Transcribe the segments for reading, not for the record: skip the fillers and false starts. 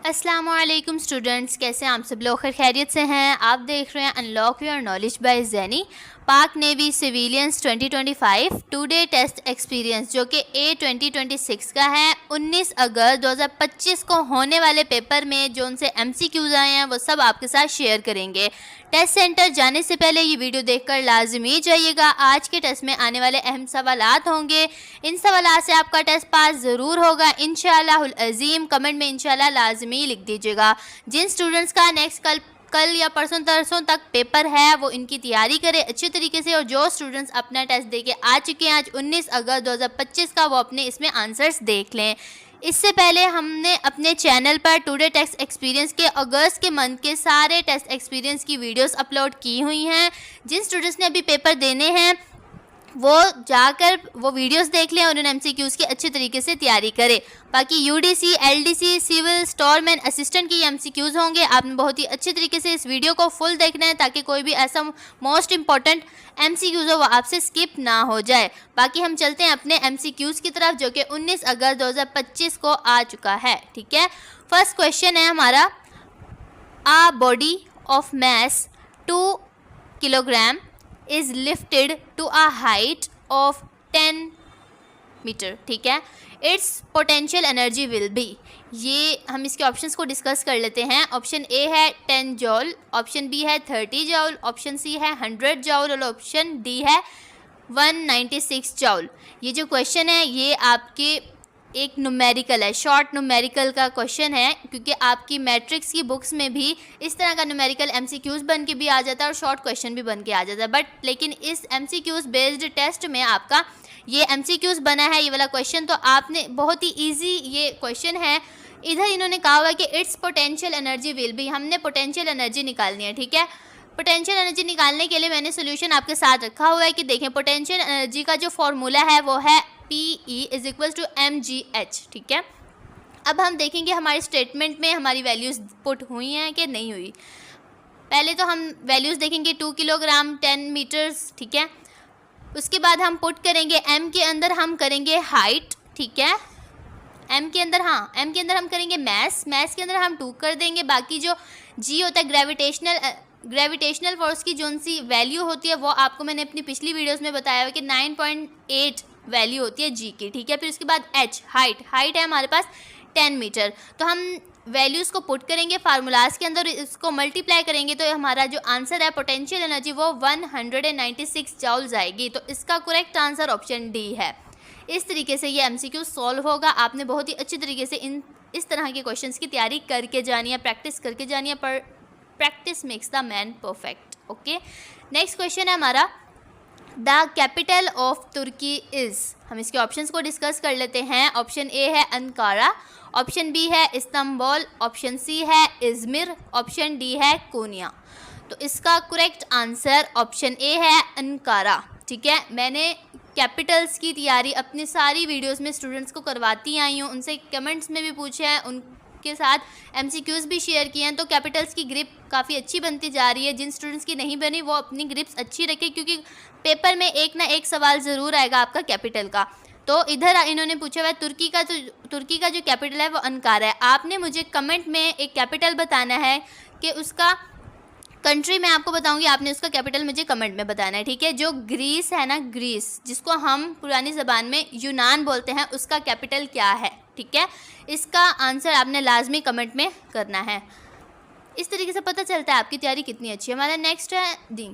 अस्सलामुअलैकुम स्टूडेंट्स, कैसे हैं आप सब लोग? खैरियत से हैं? आप देख रहे हैं unlock your knowledge by Zaini. Pak navy civilians 2025 today test experience जो कि A 2026 का है। 19 अगस्त 2025 को होने वाले पेपर में जो उनसे MCQs आए हैं वो सब आपके साथ शेयर करेंगे। टेस्ट सेंटर जाने से पहले ये वीडियो देखकर लाजमी जाइएगा। आज के टेस्ट में आने वाले अहम सवालात होंगे। इन सवालात से आपका टेस्ट पास ज़रूर होगा इंशाअल्लाहुल अज़ीम। कमेंट में इंशाअल्लाह लाजमी लिख दीजिएगा। जिन स्टूडेंट्स का नेक्स्ट कल या परसों तरसों तक पेपर है वो इनकी तैयारी करें अच्छी तरीके से, और जो स्टूडेंट्स अपना टेस्ट दे के आ चुके हैं आज 19 अगस्त 2025 का, वो अपने इसमें आंसर्स देख लें। इससे पहले हमने अपने चैनल पर टुडे टेस्ट एक्सपीरियंस के अगस्त के मंथ के सारे टेस्ट एक्सपीरियंस की वीडियोस अपलोड की हुई हैं। जिन स्टूडेंट्स ने अभी पेपर देने हैं वो जाकर वो वीडियोस देख लें और उन MCQs की अच्छी तरीके से तैयारी करें। बाकी UDC, LDC, civil, storeman, assistant की MCQs होंगे। आपने बहुत ही अच्छी तरीके से इस वीडियो को फुल देखना है ताकि कोई भी ऐसा मोस्ट इंपॉर्टेंट MCQs हो वो आपसे स्किप ना हो जाए। बाकी हम चलते हैं अपने MCQs की तरफ जो कि 19 अगस्त 2025 को आ चुका है। ठीक है, फर्स्ट क्वेश्चन है हमारा, a body of mass 2 kilogram is lifted to a height of 10 metre. ठीक है, its potential energy will be. ये हम इसके ऑप्शंस को डिस्कस कर लेते हैं। ऑप्शन ए है 10 जॉल, ऑप्शन बी है 30 जॉल, ऑप्शन सी है 100 जॉल और ऑप्शन डी है 196 जॉल। ये जो क्वेश्चन है ये आपके एक न्यूमेरिकल है, शॉर्ट न्यूमेरिकल का क्वेश्चन है, क्योंकि आपकी मैट्रिक्स की बुक्स में भी इस तरह का न्यूमेरिकल MCQs बन के भी आ जाता है और शॉर्ट क्वेश्चन भी बन के आ जाता है। बट लेकिन इस MCQs बेस्ड टेस्ट में आपका ये MCQs बना है, ये वाला क्वेश्चन, तो आपने बहुत ही ईजी ये क्वेश्चन है। इधर इन्होंने कहा हुआ है कि it's potential energy will B, हमने पोटेंशियल एनर्जी निकालनी है। ठीक है, पोटेंशियल एनर्जी निकालने के लिए मैंने सोल्यूशन आपके साथ रखा हुआ है कि देखें पोटेंशियल एनर्जी का जो फॉर्मूला है वो है PE = mgh। ठीक है, अब हम देखेंगे हमारे स्टेटमेंट में हमारी वैल्यूज़ पुट हुई हैं कि नहीं हुई। पहले तो हम वैल्यूज़ देखेंगे 2 किलोग्राम 10 मीटर्स। ठीक है, उसके बाद हम पुट करेंगे M के अंदर हम करेंगे हाइट। ठीक है, M के अंदर M के अंदर हम करेंगे मैस के अंदर हम 2 कर देंगे। बाकी जो G होता है ग्रेविटेशनल फोर्स की जो सी वैल्यू होती है वो आपको मैंने अपनी पिछली वीडियोस में बताया हुआ कि 9.8 वैल्यू होती है G की। ठीक है, फिर उसके बाद H हाइट है हमारे पास 10 मीटर। तो हम वैल्यूज़ को पुट करेंगे फार्मूलाज के अंदर, इसको मल्टीप्लाई करेंगे तो हमारा जो आंसर है पोटेंशियल एनर्जी वो 196 जॉल्स आएगी। तो इसका करेक्ट आंसर ऑप्शन डी है। इस तरीके से ये MCQ सॉल्व होगा। आपने बहुत ही अच्छी तरीके से इस तरह के क्वेश्चंस की तैयारी करके जानी है, प्रैक्टिस करके जानी है, पर practice makes the man perfect. Okay, next question है हमारा, the capital of Turkey is. हम इसके ऑप्शंस को डिस्कस कर लेते हैं। ऑप्शन ए है अंकारा, ऑप्शन बी है इस्तांबुल, ऑप्शन सी है इज़मिर, ऑप्शन डी है कोनिया। तो इसका करेक्ट आंसर ऑप्शन ए है अंकारा। ठीक है, मैंने कैपिटल्स की तैयारी अपनी सारी वीडियोस में स्टूडेंट्स को करवाती आई हूँ, उनसे कमेंट्स में भी पूछे हैं, उनके साथ MCQs भी शेयर किए हैं। तो कैपिटल्स की ग्रिप काफ़ी अच्छी बनती जा रही है। जिन स्टूडेंट्स की नहीं बनी वो अपनी ग्रिप्स अच्छी रखें, क्योंकि पेपर में एक ना एक सवाल ज़रूर आएगा आपका कैपिटल का। तो इधर इन्होंने पूछा हुआ है तुर्की का जो कैपिटल है वो अंकारा है। आपने मुझे कमेंट में एक कैपिटल बताना है कि उसका कंट्री मैं आपको बताऊंगी, आपने उसका कैपिटल मुझे कमेंट में बताना है। ठीक है, जो ग्रीस है ना, ग्रीस जिसको हम पुरानी ज़बान में यूनान बोलते हैं, उसका कैपिटल क्या है? ठीक है, इसका आंसर आपने लाजमी कमेंट में करना है। इस तरीके से पता चलता है आपकी तैयारी कितनी अच्छी है। हमारा नेक्स्ट है दी।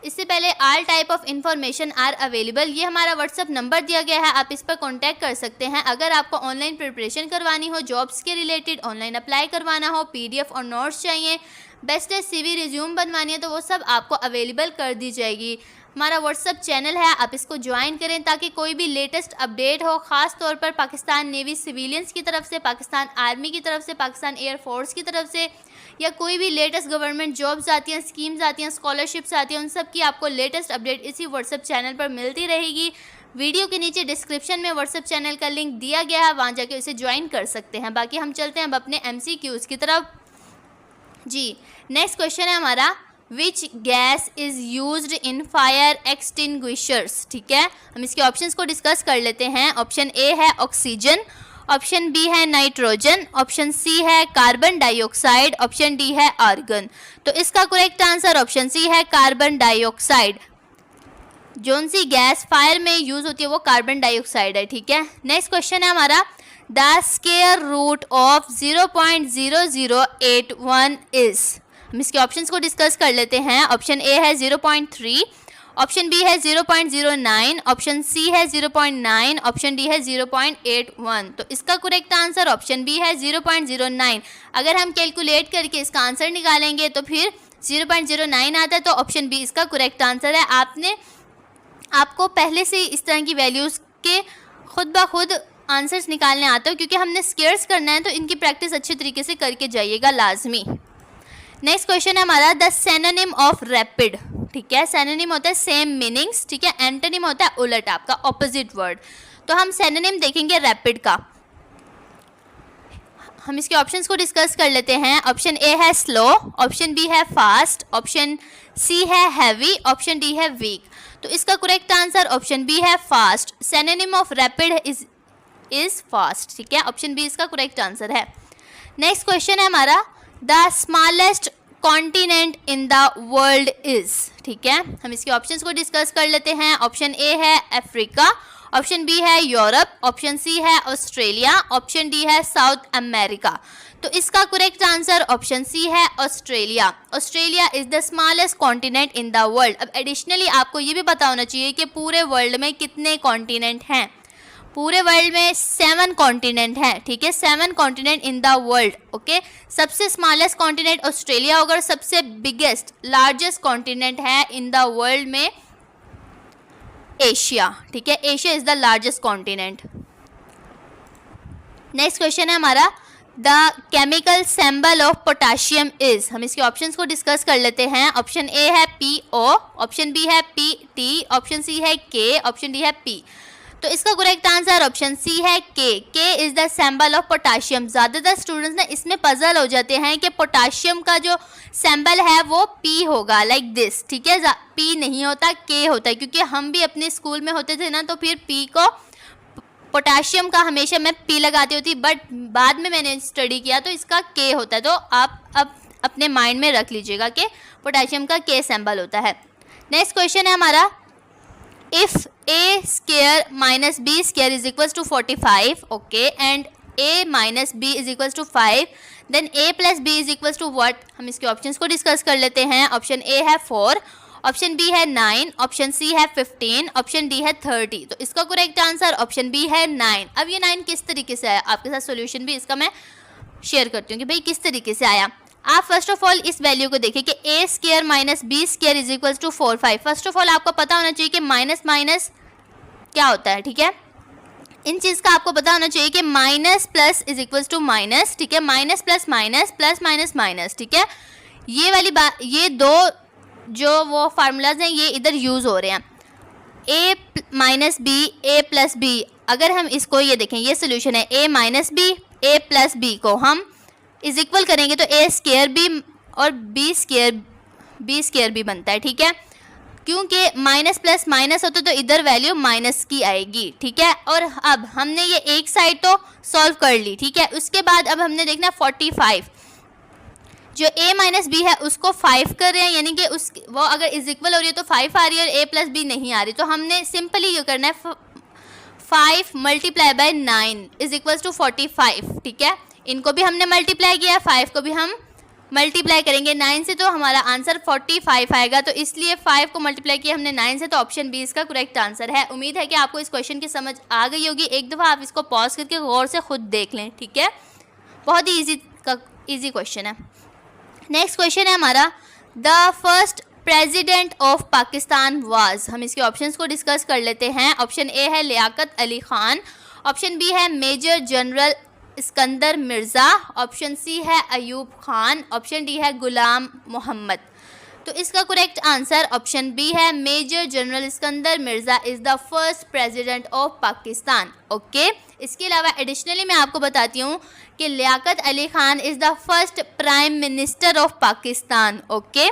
इससे पहले all type of information are available, ये हमारा व्हाट्सअप नंबर दिया गया है, आप इस पर कांटेक्ट कर सकते हैं। अगर आपको ऑनलाइन प्रिपरेशन करवानी हो, जॉब्स के रिलेटेड ऑनलाइन अप्लाई करवाना हो, PDF और नोट्स चाहिए, बेस्ट CV रिज्यूम बनवानी है, तो वो सब आपको अवेलेबल कर दी जाएगी। हमारा व्हाट्सअप चैनल है, आप इसको ज्वाइन करें ताकि कोई भी लेटेस्ट अपडेट हो, ख़ास तौर पर पाकिस्तान नेवी सिविलियंस की तरफ से, पाकिस्तान आर्मी की तरफ से, पाकिस्तान एयरफोर्स की तरफ से, या कोई भी लेटेस्ट गवर्नमेंट जॉब्स आती हैं, स्कीम्स आती हैं, स्कॉलरशिप्स आती हैं, उन सब की आपको लेटेस्ट अपडेट इसी व्हाट्सएप चैनल पर मिलती रहेगी। वीडियो के नीचे डिस्क्रिप्शन में व्हाट्सएप चैनल का लिंक दिया गया है, वहाँ जाके उसे ज्वाइन कर सकते हैं। बाकी हम चलते हैं अब अपने MCQs की तरफ। जी, नेक्स्ट क्वेश्चन है हमारा, which gas is used in fire extinguishers. ठीक है, हम इसके ऑप्शंस को डिस्कस कर लेते हैं। ऑप्शन ए है ऑक्सीजन, ऑप्शन बी है नाइट्रोजन, ऑप्शन सी है कार्बन डाइऑक्साइड, ऑप्शन डी है आर्गन। तो इसका करेक्ट आंसर ऑप्शन सी है कार्बन डाइऑक्साइड। जोन सी गैस फायर में यूज होती है वो कार्बन डाइऑक्साइड है, ठीक है। नेक्स्ट क्वेश्चन है हमारा, the square root of 0.0081 is. हम इसके ऑप्शंस को डिस्कस कर लेते हैं। ऑप्शन ए है 0.3, ऑप्शन बी है 0.09, ऑप्शन सी है 0.9, ऑप्शन डी है 0.81। तो इसका करेक्ट आंसर ऑप्शन बी है 0.09। अगर हम कैलकुलेट करके इसका आंसर निकालेंगे तो फिर 0.09 आता है, तो ऑप्शन बी इसका करेक्ट आंसर है। आपको पहले से इस तरह की वैल्यूज़ के खुद ब खुद आंसर्स निकालने आते हो, क्योंकि हमने स्क्वायर्स करना है तो इनकी प्रैक्टिस अच्छे तरीके से करके जाइएगा लाजमी। नेक्स्ट क्वेश्चन है हमारा, द सिनोनिम ऑफ रैपिड, ठीक है। सिनोनिम होता है सेम मीनिंग्स, ठीक है। एंटोनिम होता है उलट, आपका ऑपोजिट वर्ड। तो हम सिनोनिम देखेंगे रैपिड का। हम इसके ऑप्शंस को डिस्कस कर लेते हैं। ऑप्शन ए है स्लो, ऑप्शन बी है फास्ट, ऑप्शन सी है हैवी, ऑप्शन डी है वीक। तो इसका करेक्ट आंसर ऑप्शन बी है fast. Synonym of rapid is fast, ठीक है। ऑप्शन बी इसका करेक्ट आंसर है। नेक्स्ट क्वेश्चन है हमारा, the smallest continent in the world is, ठीक है। हम इसके ऑप्शंस को डिस्कस कर लेते हैं। ऑप्शन ए है अफ्रीका, ऑप्शन बी है यूरोप, ऑप्शन सी है ऑस्ट्रेलिया, ऑप्शन डी है साउथ अमेरिका। तो इसका करेक्ट आंसर ऑप्शन सी है Australia. Australia is the smallest continent in the world. अब एडिशनली आपको ये भी पता होना चाहिए कि पूरे वर्ल्ड में कितने कॉन्टिनेंट हैं। पूरे वर्ल्ड में 7 कॉन्टिनेंट हैं, ठीक है। 7 continent in the world, okay. सबसे स्मॉलेस्ट कॉन्टिनेंट ऑस्ट्रेलिया होगा और सबसे बिगेस्ट लार्जेस्ट कॉन्टिनेंट है इन द वर्ल्ड में एशिया, ठीक है। Asia is the largest continent. Next question है हमारा, the chemical symbol of potassium is. हम इसके ऑप्शंस को डिस्कस कर लेते हैं। ऑप्शन ए है PO, ऑप्शन बी है PT, ऑप्शन सी है K, ऑप्शन डी है P। तो इसका करेक्ट आंसर ऑप्शन सी है K is the symbol of potassium. ज़्यादातर स्टूडेंट्स ना इसमें पजल हो जाते हैं कि पोटाशियम का जो सिंबल है वो P होगा, लाइक दिस, ठीक है। P नहीं होता, K होता है, क्योंकि हम भी अपने स्कूल में होते थे ना, तो फिर P को पोटाशियम का हमेशा मैं P लगाती होती, बट बाद में मैंने स्टडी किया तो इसका K होता है। तो आप अब अपने माइंड में रख लीजिएगा कि पोटाशियम का K सिंबल होता है। नेक्स्ट क्वेश्चन है हमारा, if a square minus b square is equals to 45, okay, and a minus b is equals to 5, then a plus b is equals to what? हम इसके ऑप्शंस को discuss कर लेते हैं। ऑप्शन ए है 4, option B है 9, option C है 15, option D है 30। तो इसका करेक्ट आंसर ऑप्शन बी है 9। अब ये 9 किस तरीके से आया, आपके साथ सोल्यूशन भी इसका मैं शेयर करती हूँ कि भाई किस तरीके से आया। आप फर्स्ट ऑफ ऑल इस वैल्यू को देखिए कि a square minus b square is equals to 4 5। First of all आपको पता होना चाहिए कि माइनस माइनस क्या होता है, ठीक है। इन चीज़ का आपको पता होना चाहिए कि minus plus is equals to minus, ठीक है। Minus plus minus, plus minus minus, ठीक है। ये वाली बात, ये दो जो वो फार्मूलाज हैं ये इधर यूज़ हो रहे हैं। a minus b, a plus b, अगर हम इसको ये देखें, ये सोल्यूशन है। a minus b, a plus b को हम इज इक्वल करेंगे तो a स्क्वायर भी और b स्क्वायर भी बनता है, ठीक है। क्योंकि माइनस प्लस माइनस होता तो इधर वैल्यू माइनस की आएगी, ठीक है। और अब हमने ये एक साइड तो सॉल्व कर ली, ठीक है। उसके बाद अब हमने देखना 45, जो a माइनस बी है उसको 5 कर रहे हैं, यानी कि वो अगर इज इक्वल हो रही है तो 5 आ रही है और a प्लस बी नहीं आ रही। तो हमने सिंपली ये करना है 5 multiply by 9 is equals to 45, ठीक है। इनको भी हमने मल्टीप्लाई किया, 5 को भी हम मल्टीप्लाई करेंगे 9 से, तो हमारा आंसर 45 आएगा। तो इसलिए 5 को मल्टीप्लाई किया हमने 9 से, तो ऑप्शन बी इसका करेक्ट आंसर है। उम्मीद है कि आपको इस क्वेश्चन की समझ आ गई होगी। एक दफ़ा आप इसको पॉज करके गौर से खुद देख लें, ठीक है। बहुत ही ईजी क्वेश्चन है। नेक्स्ट क्वेश्चन है हमारा, the first president of Pakistan was. हम इसके ऑप्शंस को डिस्कस कर लेते हैं। ऑप्शन ए है लियाकत अली खान, ऑप्शन बी है major general Iskander Mirza, option C है अयूब खान, ऑप्शन डी है गुलाम मोहम्मद। तो इसका करेक्ट आंसर ऑप्शन बी है major general Iskander Mirza is the first president of Pakistan, okay. इसके अलावा एडिशनली मैं आपको बताती हूँ कि Liaquat Ali Khan is the first prime minister of Pakistan, okay.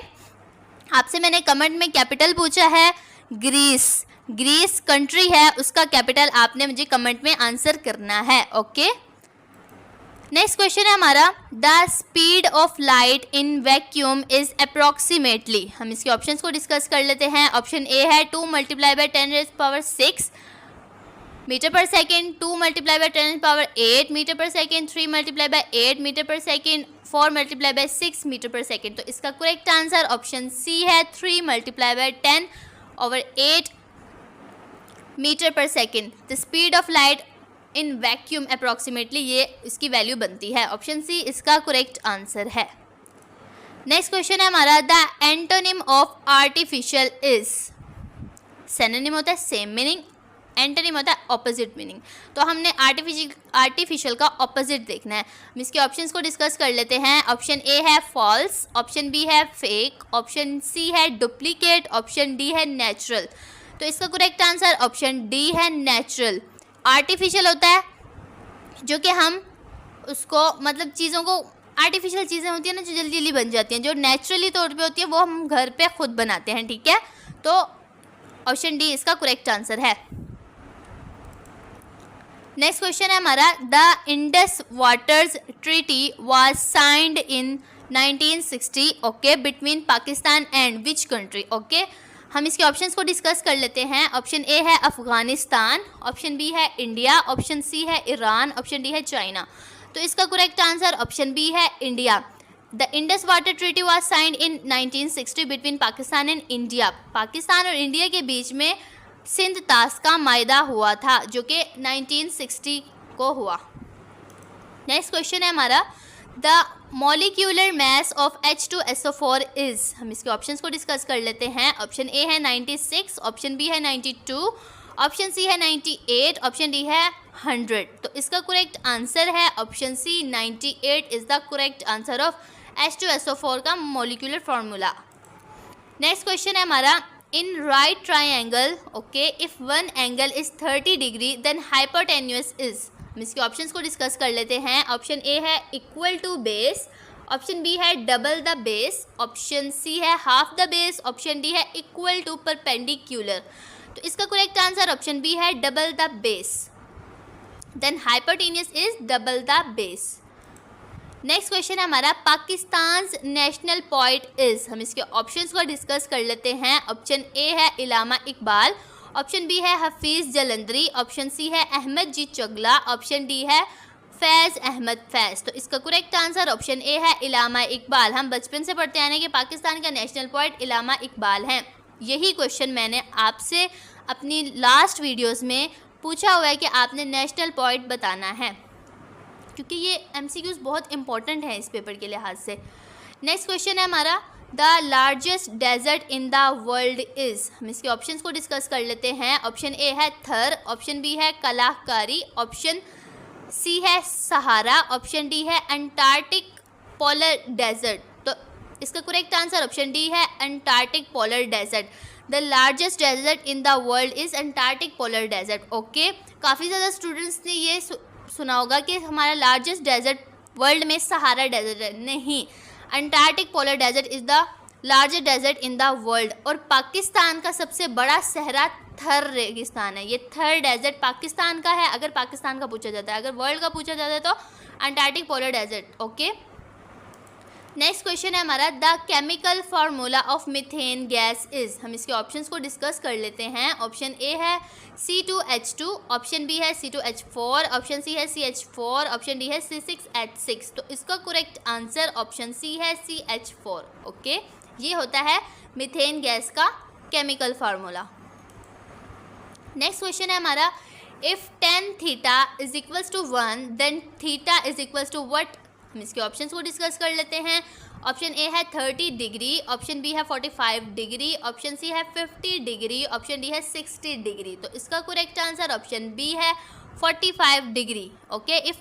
आपसे मैंने कमेंट में कैपिटल पूछा है, ग्रीस। ग्रीस कंट्री है उसका कैपिटल आपने मुझे कमेंट में आंसर करना है। ओके, नेक्स्ट क्वेश्चन है हमारा, the speed of light in vacuum is approximately. हम इसके ऑप्शंस को डिस्कस कर लेते हैं। ऑप्शन ए है 2 × 10⁻6 मीटर पर सेकेंड, 2 × 10⁸ मीटर पर सेकेंड, 3 × 8 मीटर पर सेकेंड, 4 × 6 मीटर पर सेकेंड। तो इसका करेक्ट आंसर ऑप्शन सी है 3 × 10⁸ मीटर पर second. The speed of light in vacuum approximately, ये इसकी वैल्यू बनती है। ऑप्शन सी इसका करेक्ट आंसर है। नेक्स्ट क्वेश्चन है हमारा, the antonym of artificial is. Synonym होता है सेम मीनिंग, एंटोनिम होता है ऑपोजिट मीनिंग। तो हमने आर्टिफिशियल का ऑपोजिट देखना है। हम इसके ऑप्शंस को डिस्कस कर लेते हैं। ऑप्शन ए है फॉल्स, ऑप्शन बी है फेक, ऑप्शन सी है डुप्लीकेट, ऑप्शन डी है नेचुरल। तो इसका करेक्ट आंसर ऑप्शन डी है नेचुरल। आर्टिफिशियल होता है जो कि हम उसको मतलब चीज़ों को, आर्टिफिशियल चीज़ें होती हैं ना जो जल्दी जल्दी बन जाती हैं, जो नेचुरली तौर पे होती है वो हम घर पे खुद बनाते हैं। ठीक है, तो ऑप्शन डी इसका करेक्ट आंसर है। नेक्स्ट क्वेश्चन है हमारा, the Indus waters treaty was signed in 1960 okay between Pakistan and which country. Okay, हम इसके ऑप्शंस को डिस्कस कर लेते हैं। ऑप्शन ए है अफगानिस्तान, ऑप्शन बी है इंडिया, ऑप्शन सी है ईरान, ऑप्शन डी है चाइना। तो इसका करेक्ट आंसर ऑप्शन बी है India. The Indus water treaty was signed in 1960 between Pakistan and India. Pakistan और इंडिया के बीच में सिंध ताश का मायदा हुआ था जो कि 1960 को हुआ। नेक्स्ट क्वेश्चन है हमारा, the molecular mass of H2SO4 is. हम इसके ऑप्शंस को डिस्कस कर लेते हैं। ऑप्शन ए है 96, ऑप्शन बी है 92, ऑप्शन सी है 98, ऑप्शन डी है 100। तो इसका करेक्ट आंसर है option C 98 is the correct answer of H2SO4 का मॉलिक्यूलर फार्मूला। नेक्स्ट क्वेश्चन है हमारा, in right triangle okay if one angle is 30 degree then hypotenuse is. हम इसके ऑप्शंस को डिस्कस कर लेते हैं। ऑप्शन ए है equal to base, option B है double the base, option C है half the base, option D है इक्वल टू परपेंडिकुलर। तो इसका करेक्ट आंसर ऑप्शन बी है double the base. Then hypotenuse is double the base. Next question है हमारा, Pakistan national poet is. हम इसके options को डिस्कस कर लेते हैं। ऑप्शन ए है इलामा इकबाल, ऑप्शन बी है हफीज़ जलंधरी, ऑप्शन सी है अहमद जी चगला, ऑप्शन डी है फैज़ अहमद फैज़। तो इसका करेक्ट आंसर ऑप्शन ए है इलामा इकबाल। हम बचपन से पढ़ते आए हैं कि पाकिस्तान का नेशनल पोएट इलामा इकबाल हैं। यही क्वेश्चन मैंने आपसे अपनी लास्ट वीडियोस में पूछा हुआ है कि आपने नेशनल पोएट बताना है, क्योंकि ये MCQs बहुत इंपॉर्टेंट है इस पेपर के लिहाज से। नेक्स्ट क्वेश्चन है हमारा, the largest desert in the world is. हम इसके ऑप्शंस को डिस्कस कर लेते हैं। ऑप्शन ए है थर, ऑप्शन बी है कलाहकारी, ऑप्शन सी है सहारा, ऑप्शन डी है अंटार्कटिक पोलर डेजर्ट। तो इसका करेक्ट आंसर ऑप्शन डी है Antarctic polar desert. The largest desert in the world is Antarctic polar desert. Okay, काफ़ी ज़्यादा स्टूडेंट्स ने ये सुना होगा कि हमारा लार्जेस्ट डेजर्ट वर्ल्ड में सहारा डेजर्ट है। नहीं, Antarctic polar desert is the largest desert in the world. और पाकिस्तान का सबसे बड़ा सहरा थर रेगिस्तान है। ये थर डेजर्ट पाकिस्तान का है अगर पाकिस्तान का पूछा जाता है। अगर वर्ल्ड का पूछा जाता है तो Antarctic polar desert. Okay, next question है हमारा, the chemical formula of methane gas is. हम इसके ऑप्शंस को डिस्कस कर लेते हैं। ऑप्शन ए है C2H2, ऑप्शन बी है C2H4, ऑप्शन सी है CH4, ऑप्शन डी है C6H6। तो इसका करेक्ट आंसर ऑप्शन सी है CH4। ओके, ये होता है मीथेन गैस का केमिकल फार्मूला। नेक्स्ट क्वेश्चन है हमारा, if tan theta is equals to 1 then theta is equals to what. हम इसके ऑप्शंस को डिस्कस कर लेते हैं। ऑप्शन ए है 30 डिग्री, ऑप्शन बी है 45 डिग्री, ऑप्शन सी है 50 डिग्री, ऑप्शन डी है 60 डिग्री। तो इसका करेक्ट आंसर ऑप्शन बी है 45 degree. Okay, if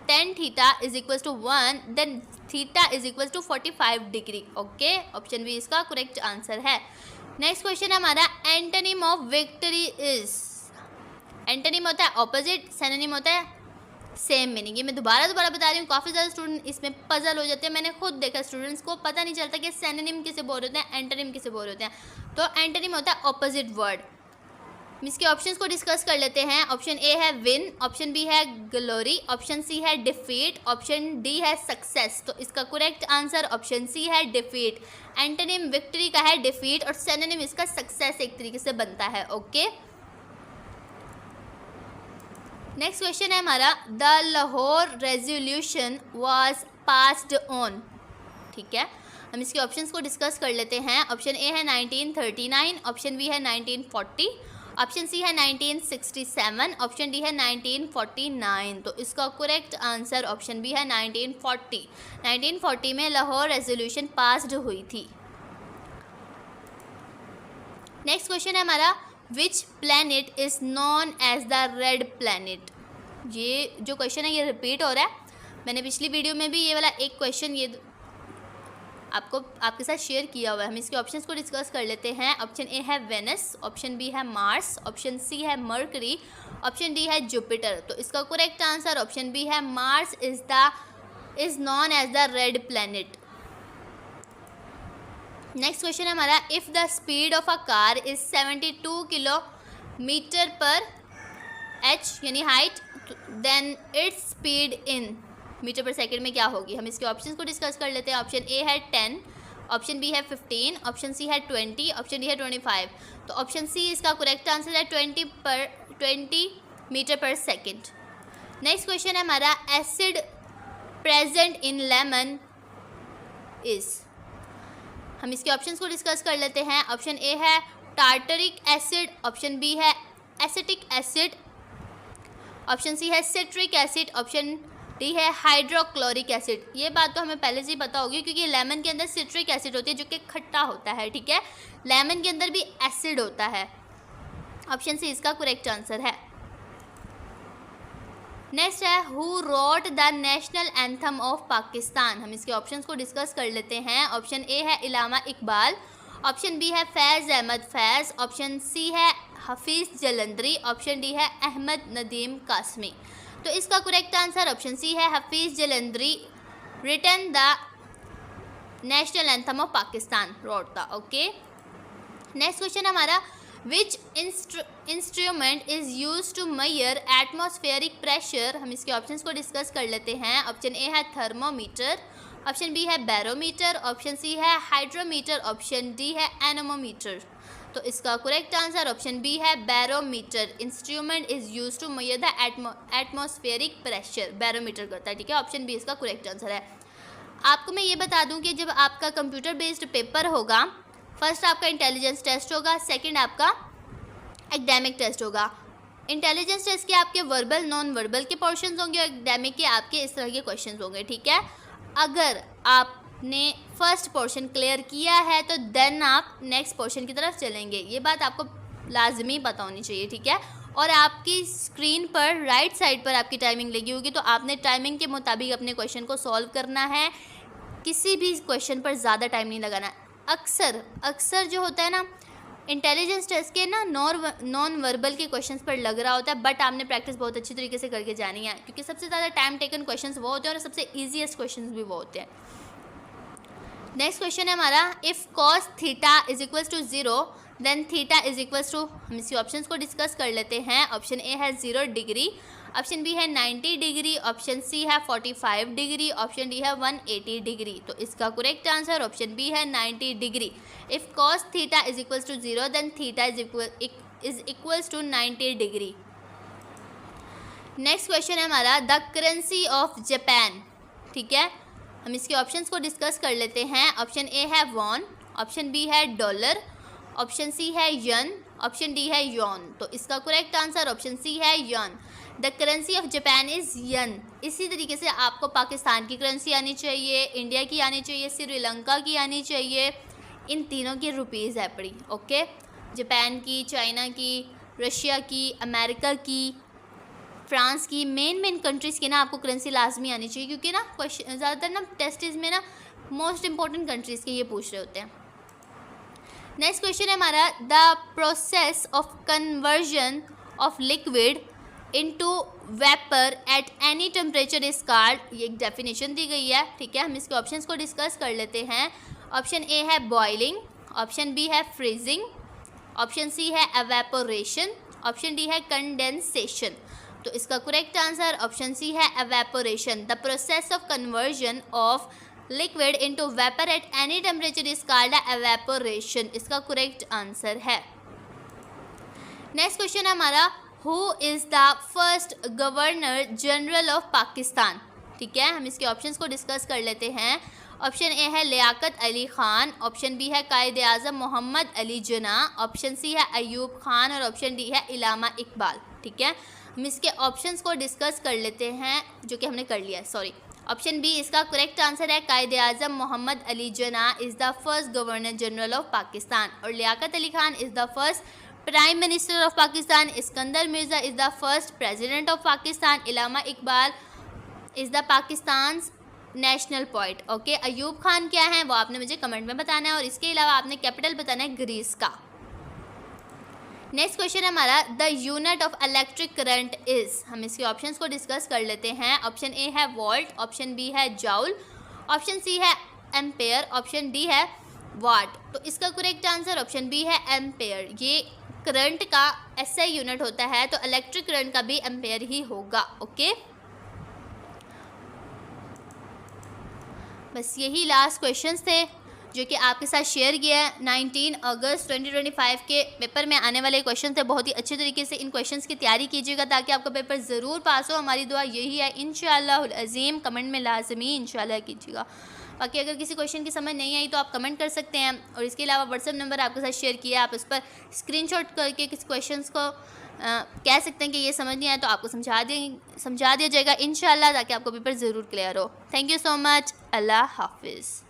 tan theta is equals to 1 then theta is equals to 45 degree. Okay, option B इसका correct answer है। Next question है हमारा, antonym of victory is. Antonym होता है opposite, synonym होता है same meaning. ये मैं दोबारा बता रही हूँ, काफ़ी ज़्यादा स्टूडेंट इसमें पजल हो जाते हैं। मैंने खुद देखा स्टूडेंट्स को पता नहीं चलता कि सिनोनिम किसे बोल होते हैं, एंटोनिम किसे बोल होते हैं। तो एंटोनिम होता है ऑपोजिट वर्ड। हम इसके ऑप्शंस को डिस्कस कर लेते हैं। ऑप्शन ए है विन, ऑप्शन बी है ग्लोरी, ऑप्शन सी है डिफीट, ऑप्शन डी है सक्सेस। तो इसका करेक्ट आंसर ऑप्शन सी है डिफीट। एंटोनिम विक्ट्री का है डिफीट और सिनोनिम इसका सक्सेस एक तरीके से बनता है। ओके, नेक्स्ट क्वेश्चन है हमारा, the Lahore resolution was passed on. ठीक है, हम इसके ऑप्शंस को डिस्कस कर लेते हैं। ऑप्शन ए है 1939, ऑप्शन बी है 1940, ऑप्शन सी है 1967, ऑप्शन डी है 1949। तो इसका करेक्ट आंसर ऑप्शन बी है 1940। 1940 में लाहौर रेजोल्यूशन पास्ड हुई थी। नेक्स्ट क्वेश्चन है हमारा, which planet is known as the red planet. ये जो क्वेश्चन है ये रिपीट हो रहा है। मैंने पिछली वीडियो में भी ये वाला एक क्वेश्चन ये आपके साथ शेयर किया हुआ है। हम इसके ऑप्शंस को डिस्कस कर लेते हैं। ऑप्शन ए है वेनस, ऑप्शन बी है मार्स, ऑप्शन सी है मर्करी, ऑप्शन डी है जुपिटर। तो इसका करेक्ट आंसर ऑप्शन बी है Mars is known as the red planet. Next question है हमारा, if the speed of a car is 72 kilometre per H यानी height, then its speed in metre per second में क्या होगी। हम इसके options को डिस्कस कर लेते हैं। ऑप्शन ए है 10, ऑप्शन बी है 15, ऑप्शन सी है 20, ऑप्शन डी है 25। तो ऑप्शन सी इसका करेक्ट आंसर है 20 metre per second. Next question है हमारा, acid present in lemon is. हम इसके ऑप्शंस को डिस्कस कर लेते हैं। ऑप्शन ए है टार्टरिक एसिड, ऑप्शन बी है एसिटिक एसिड, ऑप्शन सी है सिट्रिक एसिड, ऑप्शन डी है हाइड्रोक्लोरिक एसिड। ये बात तो हमें पहले से ही पता होगी क्योंकि लेमन के अंदर सिट्रिक एसिड होती है जो कि खट्टा होता है। ठीक है, लेमन के अंदर भी एसिड होता है। ऑप्शन सी इसका करेक्ट आंसर है। नेक्स्ट है, who wrote the national anthem of Pakistan. हम इसके ऑप्शंस को डिस्कस कर लेते हैं। ऑप्शन ए है इलामा इकबाल, ऑप्शन बी है फैज़ अहमद फैज़, ऑप्शन सी है हफीज़ जलंधरी, ऑप्शन डी है अहमद नदीम कासमी। तो इसका करेक्ट आंसर ऑप्शन सी है Hafeez Jalandhari written the national anthem of Pakistan, wrote the. Okay, next question हमारा, which instrument is use to measure atmospheric pressure. हम इसके ऑप्शंस को डिस्कस कर लेते हैं। ऑप्शन ए है थर्मोमीटर, ऑप्शन बी है बैरोमीटर, ऑप्शन सी है हाइड्रोमीटर, ऑप्शन डी है एनोमोमीटर। तो इसका करेक्ट आंसर ऑप्शन बी है barometer. Instrument is use to measure the atmospheric pressure, barometer करता है। ठीक है, ऑप्शन बी इसका करेक्ट आंसर है। आपको मैं ये बता दूं कि जब आपका कंप्यूटर बेस्ड पेपर होगा, फर्स्ट आपका इंटेलिजेंस टेस्ट होगा, सेकंड आपका एकेडमिक टेस्ट होगा। इंटेलिजेंस टेस्ट के आपके वर्बल नॉन वर्बल के पोर्शंस होंगे और एकेडमिक के आपके इस तरह के क्वेश्चंस होंगे। ठीक है, अगर आपने फर्स्ट पोर्शन क्लियर किया है तो देन आप नेक्स्ट पोर्शन की तरफ चलेंगे। ये बात आपको लाजमी पता होनी चाहिए। ठीक है, और आपकी स्क्रीन पर राइट साइड पर आपकी टाइमिंग लगी होगी, तो आपने टाइमिंग के मुताबिक अपने क्वेश्चन को सॉल्व करना है। किसी भी क्वेश्चन पर ज़्यादा टाइम नहीं लगाना। अक्सर जो होता है ना इंटेलिजेंस टेस्ट के ना नॉन वर्बल के क्वेश्चंस पर लग रहा होता है, बट आपने प्रैक्टिस बहुत अच्छी तरीके से करके जानी है क्योंकि सबसे ज़्यादा टाइम टेकन क्वेश्चंस वो होते हैं और सबसे ईजीएस्ट क्वेश्चंस भी वो होते हैं। नेक्स्ट क्वेश्चन है हमारा, if cos theta is equals to 0 then theta is equals to. हम इसी ऑप्शंस को डिस्कस कर लेते हैं। ऑप्शन ए है 0 डिग्री, ऑप्शन बी है 90 डिग्री, ऑप्शन सी है 45 डिग्री, ऑप्शन डी है 180 डिग्री। तो इसका करेक्ट आंसर ऑप्शन बी है 90 degree. If cos theta is equals to 0 then theta is equals to 90 degree. Next question है हमारा, the currency of Japan. ठीक है, हम इसके ऑप्शंस को डिस्कस कर लेते हैं। ऑप्शन ए है वॉन, ऑप्शन बी है डॉलर, ऑप्शन सी है यन, ऑप्शन डी है यॉन। तो इसका करेक्ट आंसर ऑप्शन सी है yen. The currency of Japan is yen. इसी तरीके से आपको पाकिस्तान की करेंसी आनी चाहिए, इंडिया की आनी चाहिए, श्रीलंका की आनी चाहिए। इन तीनों की रुपीज़ है पड़ी। ओके, जापान की, चाइना की, रशिया की, अमेरिका की, फ्रांस की, मेन कंट्रीज़ की ना आपको करेंसी लाजमी आनी चाहिए क्योंकि ना क्वेश्चन ज़्यादातर ना टेस्टिस में ना मोस्ट इंपॉर्टेंट कंट्रीज़ के ये पूछ रहे होते हैं। नेक्स्ट क्वेश्चन है हमारा, the process of conversion of liquid into vapour at any temperature is called. ये एक डेफिनेशन दी गई है। ठीक है, हम इसके ऑप्शंस को डिस्कस कर लेते हैं। ऑप्शन ए है बॉइलिंग, ऑप्शन बी है फ्रीजिंग, ऑप्शन सी है एवेपोरेशन, ऑप्शन डी है कंडेंसेशन। तो इसका करेक्ट आंसर ऑप्शन सी है evaporation. The process of conversion of liquid into vapour at any temperature is called evaporation. इसका correct answer है। Next question है हमारा, who is the first governor general of Pakistan. ठीक है, हम इसके ऑप्शंस को डिस्कस कर लेते हैं। ऑप्शन ए है लियाकत अली ख़ान, ऑप्शन बी है कायद आज़म मोहम्मद अली जिन्ना, ऑप्शन सी है अयूब खान और ऑप्शन डी है इलामा इकबाल। ठीक है, हम इसके ऑप्शंस को डिस्कस कर लेते हैं, जो कि हमने कर लिया है, सॉरी। ऑप्शन बी इसका करेक्ट आंसर है, Quaid Azam Mohammad Ali Jinnah is the first governor general of Pakistan, और Liaquat Ali Khan is the first prime minister of Pakistan, Iskander Mirza is the first president of Pakistan, Allama Iqbal is the Pakistan national poet. Okay, Ayub Khan क्या है वो आपने मुझे कमेंट में बताना है, और इसके अलावा आपने कैपिटल बताना है ग्रीस का। नेक्स्ट क्वेश्चन है हमारा, the unit of electric current is. हम इसके ऑप्शंस को डिस्कस कर लेते हैं। ऑप्शन ए है वोल्ट, ऑप्शन बी है जूल, ऑप्शन सी है एम्पेयर, ऑप्शन डी है वाट। तो इसका करेक्ट आंसर ऑप्शन बी है एम्पेयर। ये करंट का एसआई यूनिट होता है, तो इलेक्ट्रिक करंट का भी एम्पेयर ही होगा। ओके, बस यही लास्ट क्वेश्चंस थे जो कि आपके साथ शेयर किया है। 19 अगस्त 2025 के पेपर में आने वाले क्वेश्चन थे। बहुत ही अच्छे तरीके से इन क्वेश्चंस की तैयारी कीजिएगा ताकि आपका पेपर ज़रूर पास हो। हमारी दुआ यही है इंशाअल्लाहुल अज़ीम। कमेंट में लाजमी इंशाल्लाह कीजिएगा। बाकी अगर किसी क्वेश्चन की समझ नहीं आई तो आप कमेंट कर सकते हैं, और इसके अलावा व्हाट्सएप नंबर आपके साथ शेयर किया, आप उस पर स्क्रीनशॉट करके किसी क्वेश्चंस को कह सकते हैं कि ये समझ नहीं आया तो आपको समझा दिया जाएगा इंशाल्लाह, ताकि आपको पेपर ज़रूर क्लियर हो। Thank you so much. अल्लाह हाफिज़।